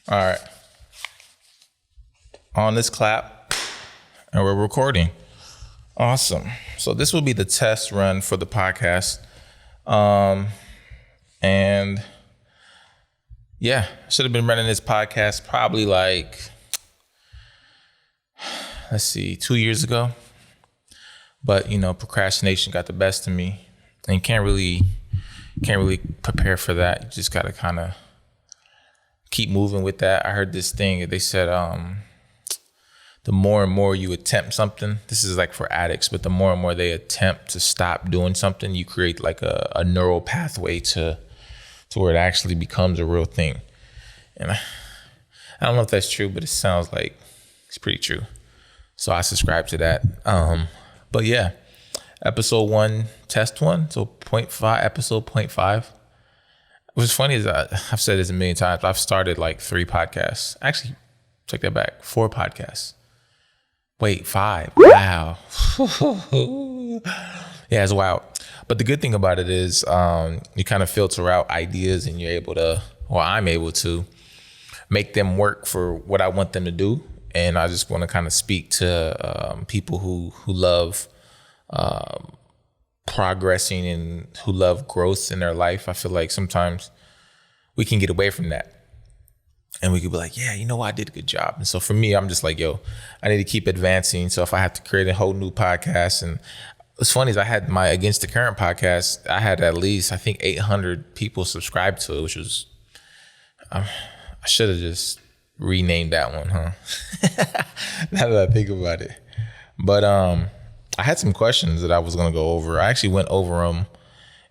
All right. On this clap, and we're recording. Awesome. So this will be the test run for the podcast. And yeah, should have been running this podcast probably like, 2 years ago. But procrastination got the best of me, and can't really prepare for that. You just gotta kind of keep moving with that. I heard this thing. They said, the more and more you attempt something, this is like for addicts, but the more and more they attempt to stop doing something, you create like a neural pathway to where it actually becomes a real thing. And I don't know if that's true, but it sounds like it's pretty true. So I subscribe to that. But yeah, episode 1, test 1. So 0.5, episode 0.5. What's funny is I've said this a million times. I've started like 3 podcasts. Actually, take that back. 4 podcasts. Wait, 5. Wow. Yeah, it's wild. But the good thing about it is you kind of filter out ideas, and you're able to, or I'm able to, make them work for what I want them to do. And I just want to kind of speak to people who love progressing and who love growth in their life. I feel like sometimes we can get away from that. And we could be like, yeah, I did a good job. And so for me, I'm just like, I need to keep advancing. So if I have to create a whole new podcast, and what's funny is I had my Against the Current podcast, I had at least, I think 800 people subscribed to it, which was, I should have just renamed that one, huh? Now that I think about it. But I had some questions that I was going to go over. I actually went over them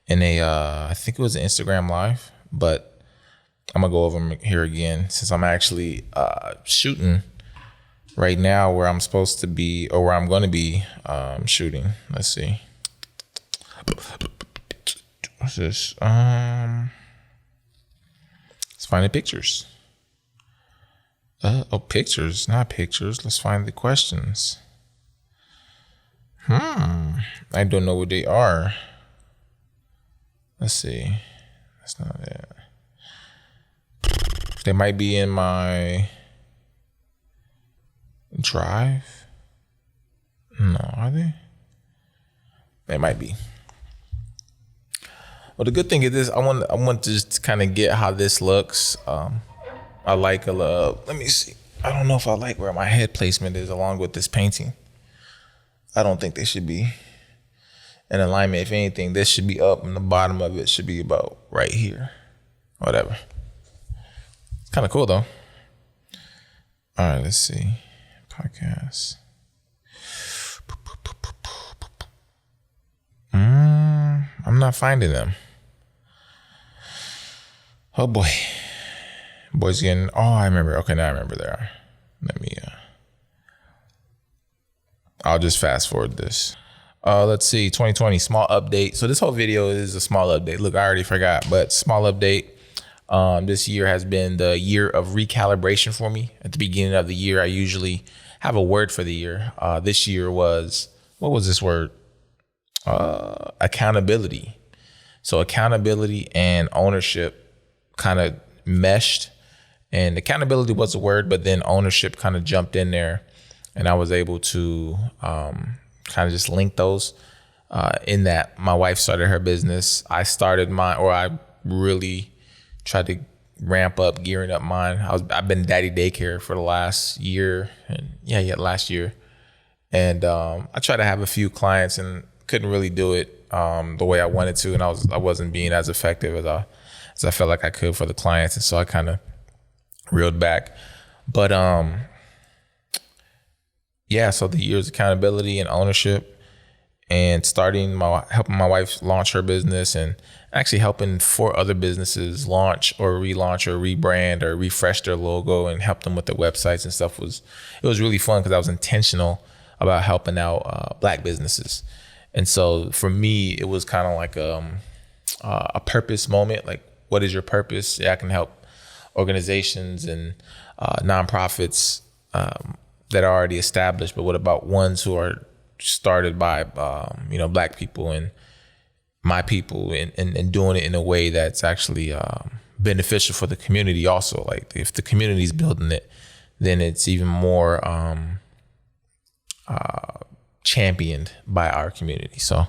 in I think it was an Instagram Live, but I'm going to go over them here again since I'm actually shooting right now where I'm supposed to be, or where I'm going to be shooting. Let's see. What's this? Let's find the pictures. Pictures, not pictures. Let's find the questions. I don't know what they are. Let's see. That's not it. They might be in my drive. No, are they? They might be. Well, the good thing is this. I want to just kind of get how this looks. I like let me see. I don't know if I like where my head placement is along with this painting. I don't think they should be in alignment. If anything, this should be up, and the bottom of it should be about right here. Whatever. It's kind of cool though. All right, let's see. Podcast. I'm not finding them. Oh boy. Boys getting, I remember. Okay, now I remember there. Let me, I'll just fast forward this. Let's see, 2020, small update. So this whole video is a small update. Look, I already forgot, but small update. This year has been the year of recalibration for me. At the beginning of the year, I usually have a word for the year. This year was, what was this word? Accountability. So accountability and ownership kind of meshed. And accountability was a word, but then ownership kind of jumped in there, and I was able to kind of just link those. In that, my wife started her business. I started mine, or I really tried to ramp up, gearing up mine. I've been daddy daycare for the last year, and last year. And I tried to have a few clients and couldn't really do it the way I wanted to, and I wasn't being as effective as I felt like I could for the clients, and so I kind of reeled back. But so the year's accountability and ownership, and helping my wife launch her business, and actually helping 4 other businesses launch or relaunch or rebrand or refresh their logo and help them with their websites and stuff. It was really fun because I was intentional about helping out Black businesses. And so for me, it was kind of like a purpose moment. Like, what is your purpose? Yeah, I can help organizations and nonprofits that are already established, but what about ones who are started by Black people and my people, and doing it in a way that's actually beneficial for the community also. Like if the community's building it, then it's even more championed by our community. So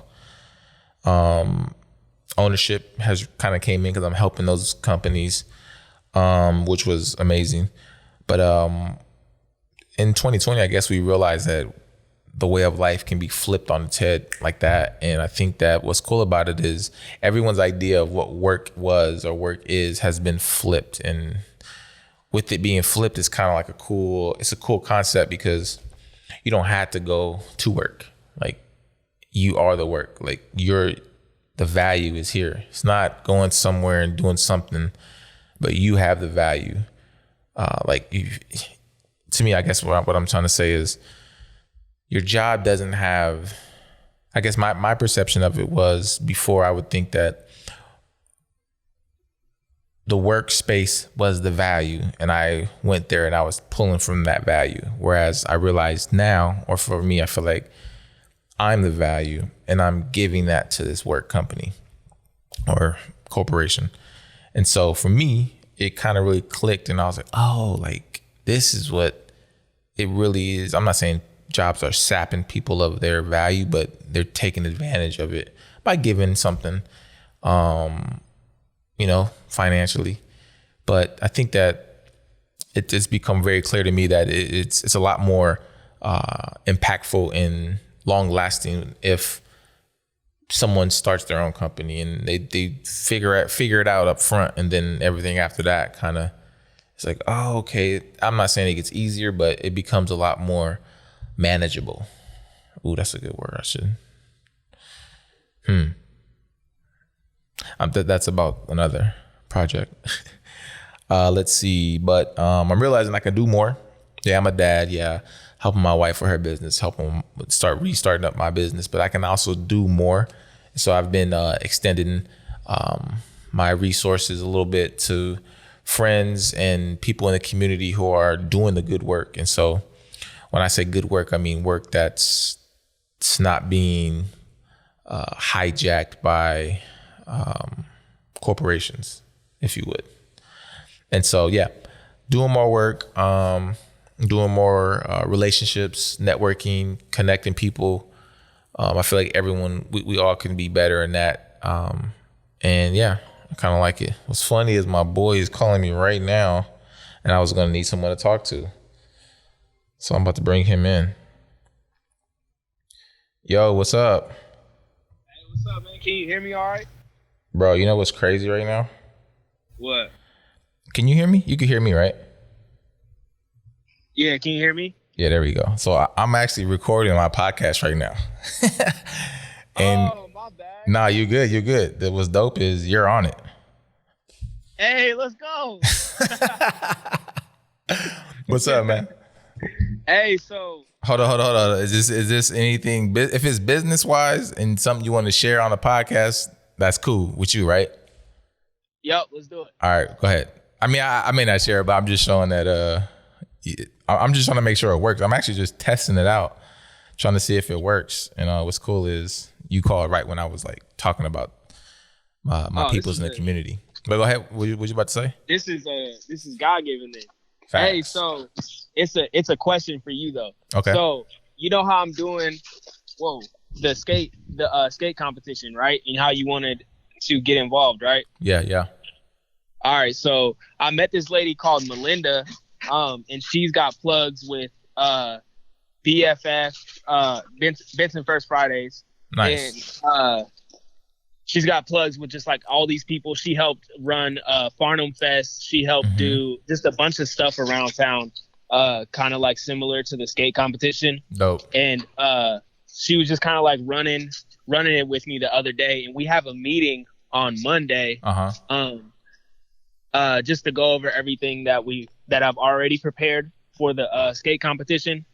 ownership has kind of came in because I'm helping those companies, which was amazing. But in 2020, I guess we realized that the way of life can be flipped on its head like that. And I think that what's cool about it is everyone's idea of what work was or work is has been flipped. And with it being flipped, it's kind of like it's a cool concept because you don't have to go to work. Like you are the work. Like the value is here. It's not going somewhere and doing something, but you have the value. To me, I guess what I'm trying to say is your job doesn't have, I guess my perception of it was before I would think that the workspace was the value and I went there and I was pulling from that value. Whereas I realize now, or for me, I feel like I'm the value and I'm giving that to this work company or corporation. And so for me, it kind of really clicked and I was like, oh, like this is what it really is. I'm not saying jobs are sapping people of their value, but they're taking advantage of it by giving something, financially. But I think that it's become very clear to me that it's a lot more impactful and long lasting if someone starts their own company and they figure it out up front, and then everything after that kind of, it's like, oh, okay. I'm not saying it gets easier, but it becomes a lot more manageable. Ooh, that's a good word. I should. That's about another project. Let's see. But I'm realizing I can do more. Yeah, I'm a dad. Yeah, helping my wife with her business, helping restarting up my business. But I can also do more. So I've been extending my resources a little bit to friends and people in the community who are doing the good work. And so when I say good work, I mean work it's not being hijacked by corporations, if you would. And so, yeah, doing more work, doing more relationships, networking, connecting people. I feel like we all can be better in that. And yeah, I kind of like it. What's funny is my boy is calling me right now and I was going to need someone to talk to. So I'm about to bring him in. Yo, what's up? Hey, what's up, man? Can you hear me all right? Bro, you know what's crazy right now? What? Can you hear me? You can hear me, right? Yeah, can you hear me? Yeah, there we go. So I'm actually recording my podcast right now. And my bad. nah, you good. You're good. What's dope is you're on it. Hey, let's go. What's up, man? Hey, so Hold on. Is this anything? If it's business wise and something you want to share on the podcast, that's cool with you, right? Yep, let's do it. All right, go ahead. I mean, I may not share it, but I'm just showing that. I'm just trying to make sure it works. I'm actually just testing it out, trying to see if it works. And what's cool is you called right when I was like talking about my peoples in the community. But go ahead. What you about to say? This is God given then. Facts. Hey, so it's a question for you though. Okay. So you know how I'm doing? The skate competition, right? And how you wanted to get involved, right? Yeah. All right. So I met this lady called Melinda, and she's got plugs with BFF, Benson First Fridays. Nice. And she's got plugs with just like all these people. She helped run Farnham Fest. She helped do just a bunch of stuff around town, kind of like similar to the skate competition. Dope. And she was just kind of like running it with me the other day. And we have a meeting on Monday, just to go over everything that I've already prepared for the skate competition.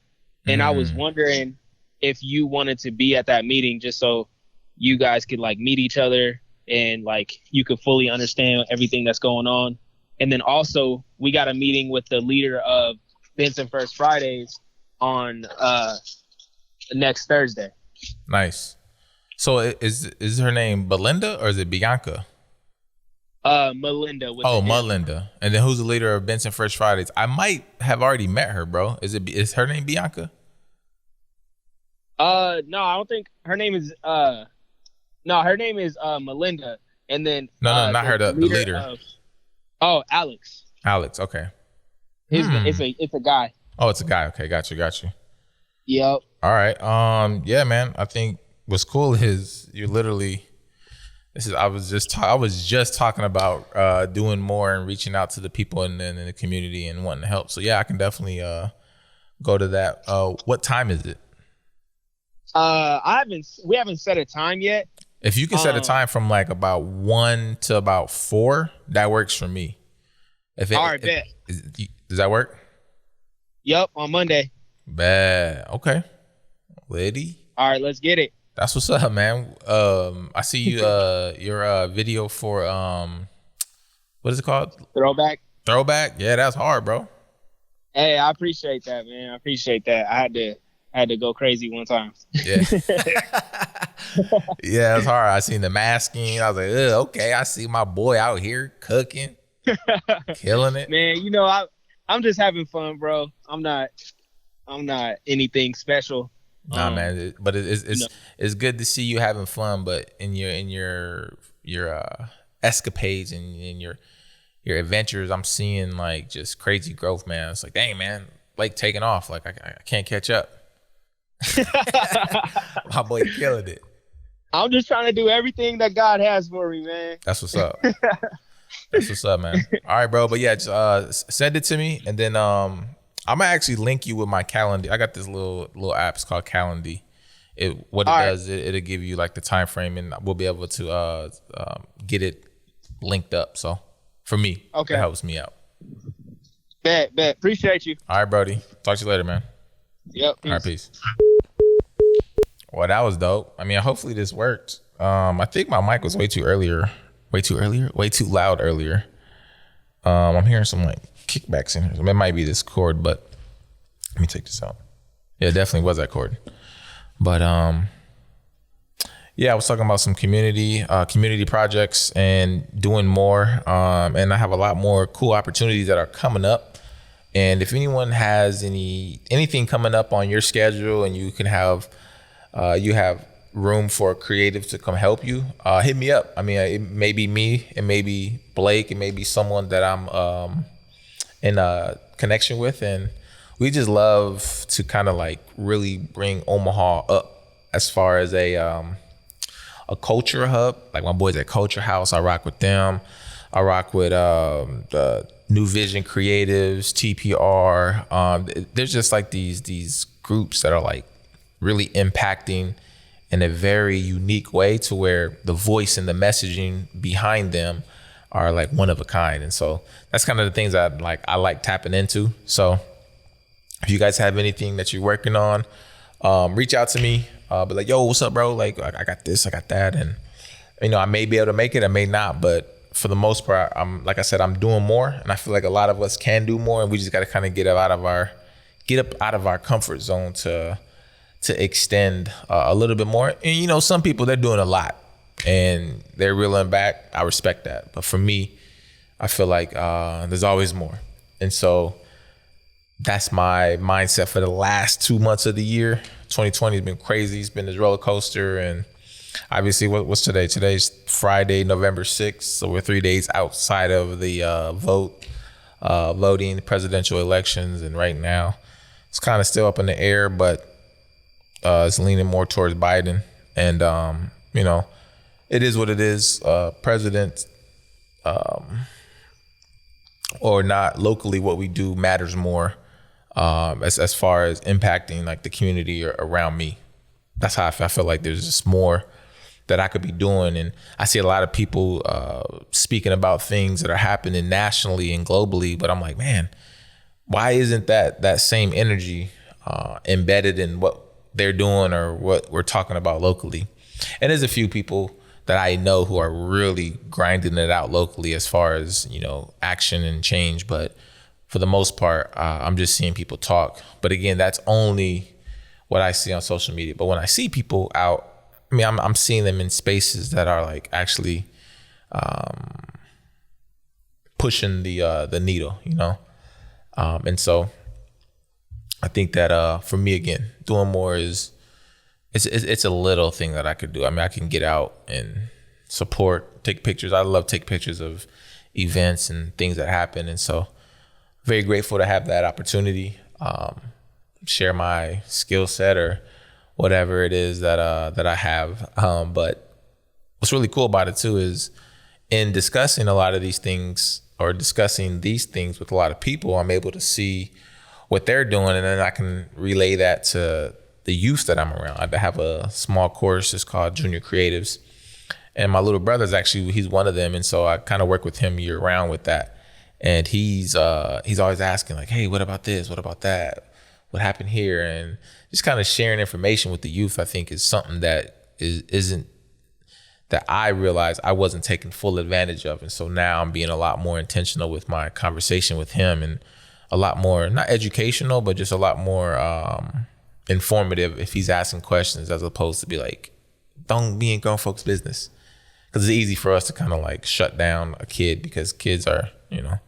And I was wondering if you wanted to be at that meeting just so you guys could like meet each other and like you could fully understand everything that's going on. And then also we got a meeting with the leader of Benson First Fridays on next Thursday. Nice. So is her name Belinda or is it Bianca? Melinda with Oh, the M. Melinda. And then who's the leader of Benson Fresh Fridays? I might have already met her, bro. Is her name Bianca? No, I don't think her name is. No, her name is Melinda, and then No, not her. The leader leader, of Alex. Alex. Okay. It's a guy. Oh, it's a guy. Okay, got you. Yep. All right. Yeah, man. I think what's cool is you're literally. I was just talking about doing more and reaching out to the people in the community and wanting to help. So yeah, I can definitely go to that. What time is it? We haven't set a time yet. If you can set a time from like about 1 to about 4, that works for me. All right, bet. Does that work? Yep, on Monday. Bad. Okay. Lady. All right, let's get it. That's what's up, man. I see you your video for what is it called? Throwback? Yeah, that's hard, bro. Hey, I appreciate that, man. I appreciate that. I had to go crazy one time. Yeah. Yeah, it's hard. I seen the masking. I was like, ugh, okay, I see my boy out here cooking, killing it. Man, I'm just having fun, bro. I'm not anything special. Nah, man, but it's good to see you having fun. But in your escapades and in your adventures, I'm seeing like just crazy growth, man. It's like, dang, man, like taking off. Like I can't catch up. My boy killing it. I'm just trying to do everything that God has for me, man. That's what's up. That's what's up, man. All right, bro. But yeah, just send it to me, and then I'm gonna actually link you with my calendar. I got this little app. It's called Calendly. It'll give you like the time frame, and we'll be able to get it linked up. So for me, okay, that helps me out. Bet. Appreciate you. All right, Brody. Talk to you later, man. Yep. All right, peace. Well, that was dope. I mean, hopefully this worked. I think my mic was way too loud earlier. I'm hearing some like kickbacks in here. So it might be this cord, but let me take this out. Yeah, it definitely was that cord. But yeah, I was talking about some community projects and doing more. And I have a lot more cool opportunities that are coming up. And if anyone has anything coming up on your schedule and you can have you have room for a creative to come help you, hit me up. I mean, it may be me, it may be Blake, it may be someone that I'm in a connection with, and we just love to kind of like really bring Omaha up as far as a culture hub. Like my boys at Culture House, I rock with them. I rock with the New Vision Creatives, TPR. There's just like these groups that are like really impacting in a very unique way to where the voice and the messaging behind them are like one of a kind. And so that's kind of the things that I like tapping into. So if you guys have anything that you're working on, reach out to me. Be like, yo, what's up, bro? Like I got this, I got that. And I may be able to make it, I may not, but for the most part, like I said, I'm doing more, and I feel like a lot of us can do more, and we just got to kind of get up out of our comfort zone to extend a little bit more. And some people, they're doing a lot and they're reeling back. I respect that, but for me, I feel like there's always more, and so that's my mindset for the last 2 months of the year. 2020 has been crazy. It's been this roller coaster, and obviously, what's today? Today's Friday, November 6th. So we're 3 days outside of the voting, presidential elections. And right now, it's kind of still up in the air, but it's leaning more towards Biden. And, it is what it is. President or not, locally, what we do matters more as far as impacting like the community around me. That's how I feel like there's just more that I could be doing. And I see a lot of people speaking about things that are happening nationally and globally, but I'm like, man, why isn't that same energy embedded in what they're doing or what we're talking about locally? And there's a few people that I know who are really grinding it out locally as far as, action and change. But for the most part, I'm just seeing people talk. But again, that's only what I see on social media. But when I see people out, I mean, I'm seeing them in spaces that are like actually pushing the needle, you know. And so I think that for me, again, doing more is it's a little thing that I could do. I mean, I can get out and support, take pictures. I love take pictures of events and things that happen, and so very grateful to have that opportunity. Share my skill set or whatever it is that I have. But what's really cool about it too is in discussing a lot of these things or discussing these things with a lot of people, I'm able to see what they're doing, and then I can relay that to the youth that I'm around. I have a small course, it's called Junior Creatives, and my little brother's he's one of them, and so I kind of work with him year round with that. And he's always asking like, hey, what about this? What about that? What happened here? And just kind of sharing information with the youth, I think, is something that isn't that I realized I wasn't taking full advantage of. And so now I'm being a lot more intentional with my conversation with him, and a lot more, not educational, but just a lot more informative if he's asking questions, as opposed to be like, don't be in grown folks' business. Because it's easy for us to kind of like shut down a kid because kids are, you know,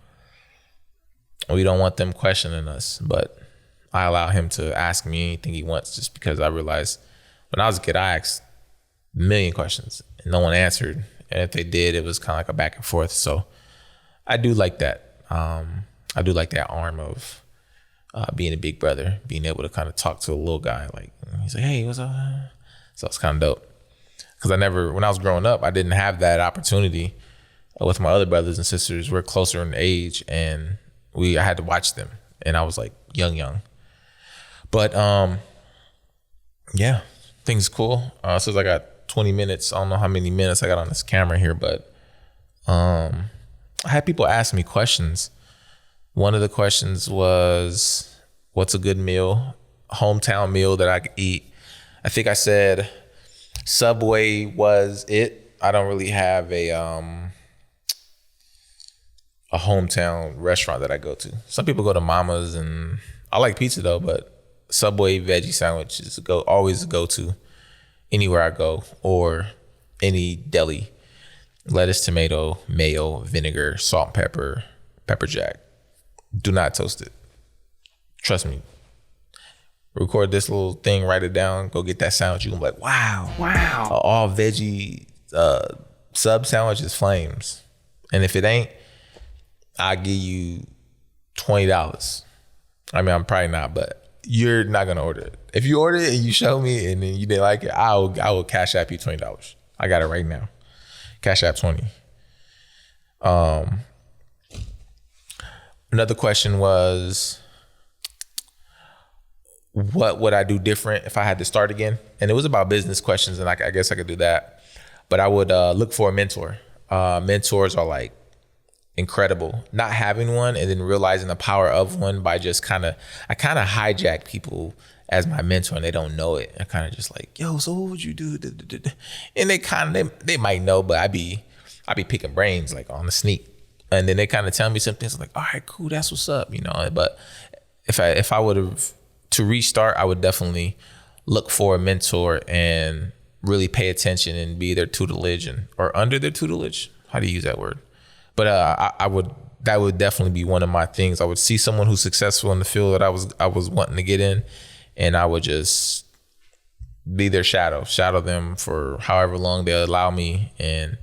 we don't want them questioning us. But I allow him to ask me anything he wants, just because I realized when I was a kid, I asked a million questions and no one answered. And if they did, it was kind of like a back and forth. So I do like that. I do like that arm of being a big brother, being able to kind of talk to a little guy. Like, he's like, hey, what's up? So it's kind of dope. Because when I was growing up, I didn't have that opportunity with my other brothers and sisters. We're closer in age, and I had to watch them. And I was like young. But yeah, things cool. Since I got 20 minutes, I don't know how many minutes I got on this camera here, but I had people ask me questions. One of the questions was, what's a good meal, hometown meal that I could eat? I think I said Subway was it. I don't really have a hometown restaurant that I go to. Some people go to Mama's, and I like pizza though, but Subway veggie sandwich is always a go-to anywhere I go, or any deli. Lettuce, tomato, mayo, vinegar, salt and pepper, pepper jack. Do not toast it. Trust me. Record this little thing, write it down, go get that sandwich. You're gonna be like, wow. All veggie sub sandwich is flames. And if it ain't, I'll give you $20. I mean, I'm probably not, but you're not gonna order it. If you order it and you show me and then you didn't like it, I will cash app you $20. I got it right now. Cash app 20. Another question was, what would I do different if I had to start again? And it was about business questions, and I guess I could do that. But I would look for a mentor. Mentors are like incredible. Not having one and then realizing the power of one by just I hijack people as my mentor, and they don't know it. I kind of just like, yo, so what would you do? And they might know, but I be picking brains like on the sneak. And then they kind of tell me some things like, all right, cool, that's what's up, you know. But if I would have to restart, I would definitely look for a mentor and really pay attention and be their tutelage or under their tutelage. How do you use that word? But that would definitely be one of my things. I would see someone who's successful in the field that I was wanting to get in, and I would just be their shadow them for however long they allow me, and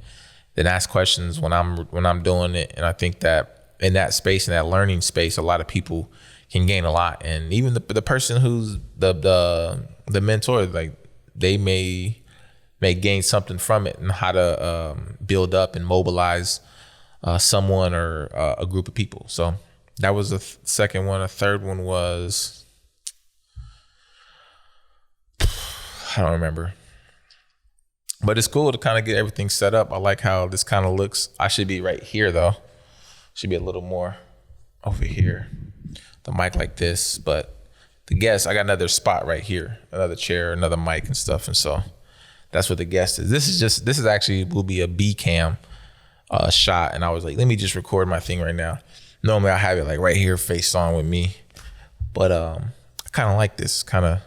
then ask questions when I'm doing it. And I think that in that space, in that learning space, a lot of people can gain a lot. And even the person who's the mentor, like they may gain something from it, and how to build up and mobilize someone or a group of people. So that was the second one. A third one was, I don't remember. But it's cool to kind of get everything set up. I like how this kind of looks. I should be right here though. Should be a little more over here. The mic like this, but the guest, I got another spot right here, another chair, another mic and stuff. And so that's what the guest is. This is actually will be a B cam shot. And I was like, let me just record my thing right now. Normally I have it like right here face on with me. But I kind of like this. I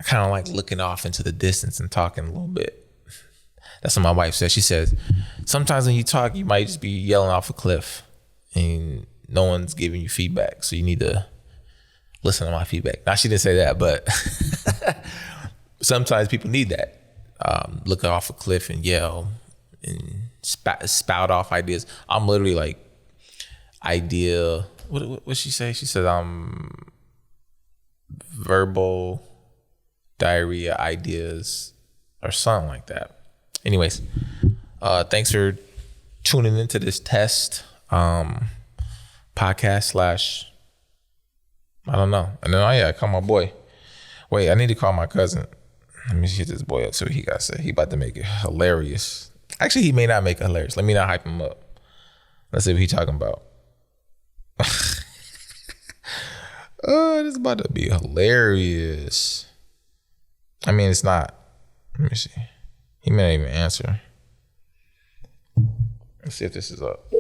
kind of like looking off into the distance and talking a little bit. That's what my wife says. She says, sometimes when you talk, you might just be yelling off a cliff. and no one's giving you feedback. So you need to listen to my feedback. Now, she didn't say that, but sometimes people need that. Look off a cliff and yell and spout off ideas. I'm literally like what she say? She said verbal diarrhea ideas or something like that. Anyways, thanks for tuning into this test podcast / I don't know. And then I call my boy. Wait, I need to call my cousin. Let me hit this boy up, see what he got to say. He about to make it hilarious. Actually, he may not make it hilarious. Let me not hype him up. Let's see what he talking about. Oh, this is about to be hilarious. I mean, it's not. Let me see. He may not even answer. Let's see if this is up.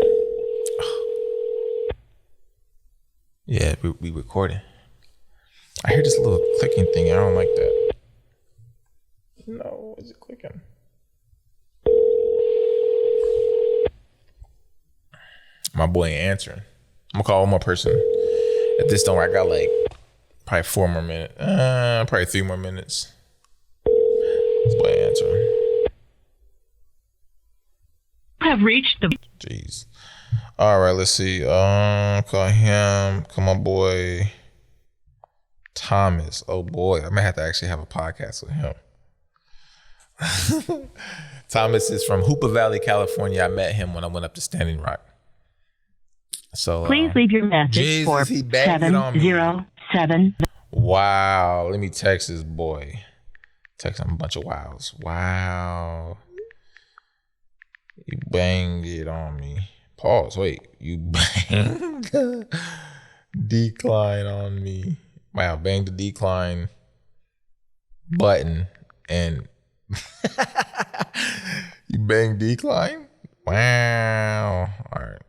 Yeah, we recording. I hear this little clicking thing. I don't like that. No, is it clicking? My boy ain't answering. I'm gonna call one more person. If this don't work, I got like probably 4 more minutes. Probably 3 more minutes. This boy ain't answering. Have reached the. Jeez. All right, let's see. Call him. Call my boy Thomas. Oh boy, I might have to actually have a podcast with him. Thomas is from Hoopa Valley, California. I met him when I went up to Standing Rock. So Please leave your message Jesus, for he banged on me. 707. Wow. Let me text this boy. Text him a bunch of wows. Wow. You banged it on me. Pause. Wait. You banged decline on me. Wow. Banged the decline button and you banged decline? Wow. All right.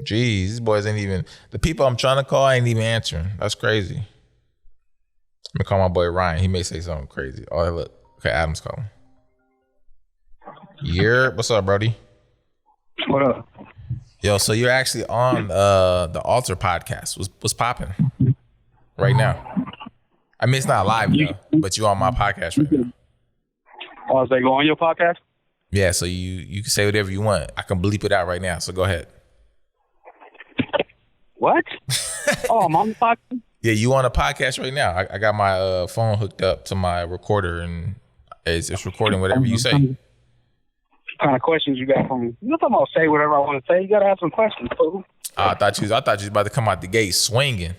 Jeez, these boys ain't even, the people I'm trying to call ain't even answering. That's crazy. Let me call my boy Ryan. He may say something crazy. Oh, look. Okay, Adam's calling. What's up, Brody? What up? Yo, so you're actually on the Altr podcast. What's popping right now? I mean, it's not live though, but you're on my podcast right now. Oh, they go on your podcast? Yeah, so you can say whatever you want. I can bleep it out right now, so go ahead. What? Oh, I'm on the podcast? Yeah, you on a podcast right now. I got my phone hooked up to my recorder, and it's recording whatever you say. What kind of questions you got for me? You talking about say whatever I want to say. You got to have some questions, fool. I thought you was about to come out the gate swinging.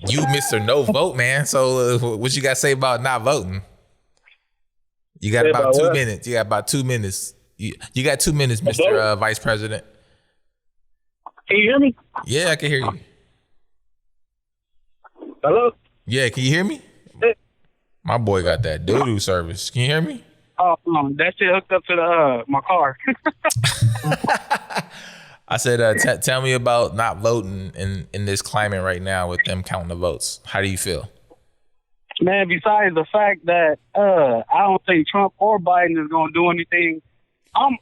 You Mr. No Vote, man. So what you got to say about not voting? You got about 2 minutes. You got about 2 minutes. You got 2 minutes, Mr. Vice President. Can you hear me? Yeah, I can hear you. Hello? Yeah, can you hear me? My boy got that doo-doo service. Can you hear me? Oh, that shit hooked up to my car. I said, tell me about not voting in this climate right now with them counting the votes. How do you feel? Man, besides the fact that I don't think Trump or Biden is going to do anything, I'm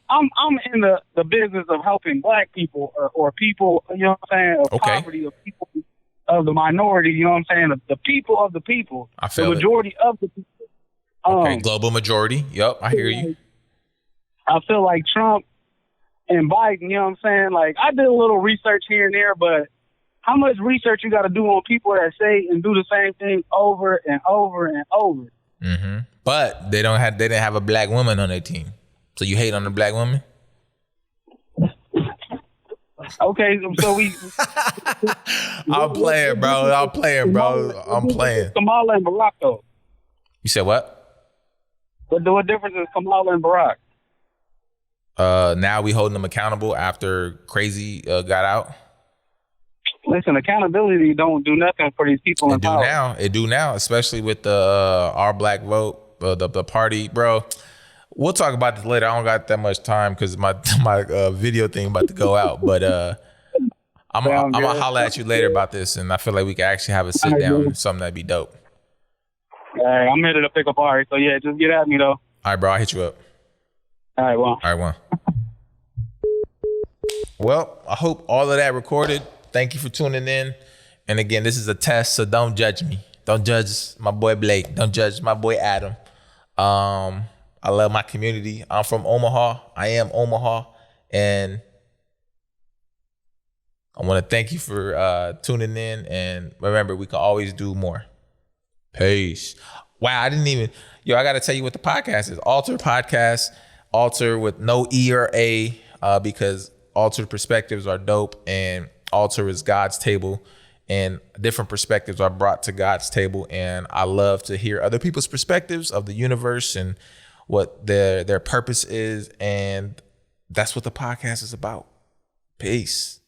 in the business of helping black people or people, you know what I'm saying, of poverty, of people of the minority, you know what I'm saying, the people of the people, I feel the majority of the people. Okay, global majority. Yep, I hear you. I feel like Trump and Biden, you know what I'm saying, like I did a little research here and there, but how much research you got to do on people that say and do the same thing over and over and over? Mm-hmm. But they didn't have a black woman on their team. So you hate on the black woman? Okay, so we. I'm playing, bro. I'm playing. Kamala and Barack, though. You said what? What difference is Kamala and Barack? Now we holding them accountable after Crazy got out. Listen, accountability don't do nothing for these people in power. It do now, especially with the our black vote, the party, bro. We'll talk about this later. I don't got that much time because my video thing about to go out. But I'm gonna holler at you later about this, and I feel like we can actually have a sit down. Something that'd be dope. All right, I'm headed to pick up Ari. So yeah, just get at me though. All right, bro. I'll hit you up. All right, well. All right, one. Well, I hope all of that recorded. Thank you for tuning in. And again, this is a test, so don't judge me. Don't judge my boy Blake. Don't judge my boy Adam. I love my community. I'm from Omaha. I am Omaha. And I want to thank you for tuning in. And remember, we can always do more. Peace. Wow, I got to tell you what the podcast is. Altr Podcast. Altr with no E or A, because altered perspectives are dope, and Altr is God's table, and different perspectives are brought to God's table. And I love to hear other people's perspectives of the universe and what their purpose is. And that's what the podcast is about. Peace.